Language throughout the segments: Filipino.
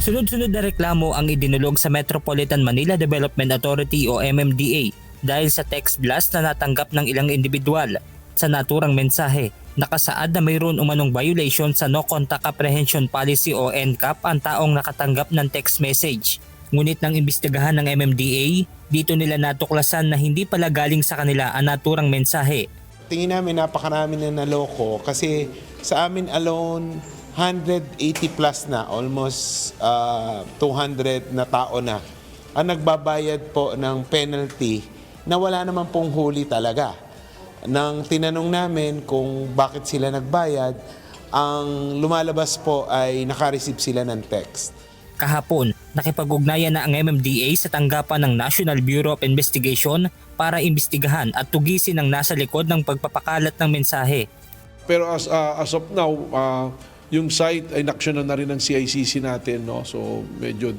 Sunod-sunod na reklamo ang idinulog sa Metropolitan Manila Development Authority o MMDA dahil sa text blast na natanggap ng ilang individual. Sa naturang mensahe, nakasaad na mayroon umanong violation sa No Contact Apprehension Policy o NCAP ang taong nakatanggap ng text message. Ngunit nang imbestigahan ng MMDA, dito nila natuklasan na hindi pala galing sa kanila ang naturang mensahe. Tingin namin napakarami na naloko kasi sa amin alone 180 plus na, almost 200 na tao na ang nagbabayad po ng penalty na wala naman pong huli talaga. Nang tinanong namin kung bakit sila nagbayad, ang lumalabas po ay nakareceive sila ng text. Kahapon, nakipag-ugnayan na ang MMDA sa tanggapan ng National Bureau of Investigation para imbestigahan at tugisin ang nasa likod ng pagpapakalat ng mensahe. Pero as of now, yung site ay naksyonan na rin ng CICC natin, no? So medyo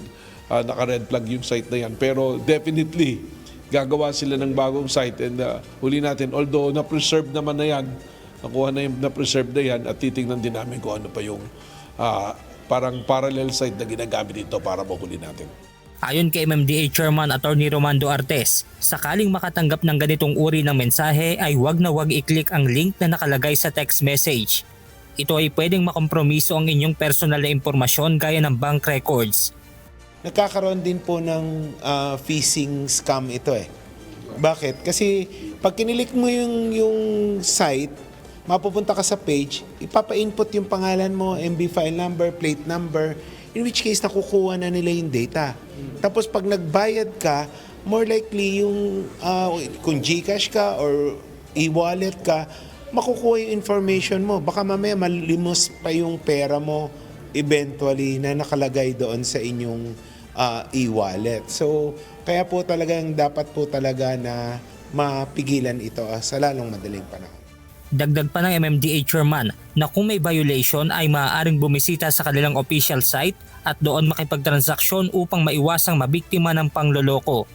naka-red flag yung site na yan. Pero definitely, gagawa sila ng bagong site and huli natin. Although na-preserve naman na yan, nakuha na yung na-preserve na yan at titingnan din namin kung ano pa yung parang parallel site na ginagamit dito para mahuli natin. Ayon kay MMDA Chairman Attorney Romando Artes, sakaling makatanggap ng ganitong uri ng mensahe ay wag na wag i-click ang link na nakalagay sa text message. Ito ay pwedeng makompromiso ang inyong personal na impormasyon gaya ng bank records. Nagkakaroon din po ng phishing scam ito eh. Bakit? Kasi pag kinilik mo yung site, mapupunta ka sa page, ipapa-input yung pangalan mo, MB file number, plate number, in which case nakukuha na nila yung data. Tapos pag nagbayad ka, more likely yung kung GCash ka or e-wallet ka, makukuha yung information mo. Baka mamaya malimos pa yung pera mo eventually na nakalagay doon sa inyong e-wallet. So, kaya po talagang dapat po talaga na mapigilan ito sa lalong madaling panahon. Dagdag pa ng MMDA Chairman na kung may violation ay maaaring bumisita sa kanilang official site at doon makipagtransaksyon upang maiwasang mabiktima ng pangloloko.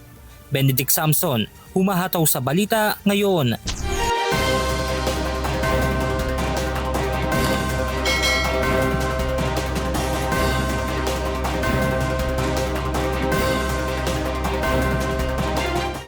Benedict Samson, humahataw sa balita ngayon.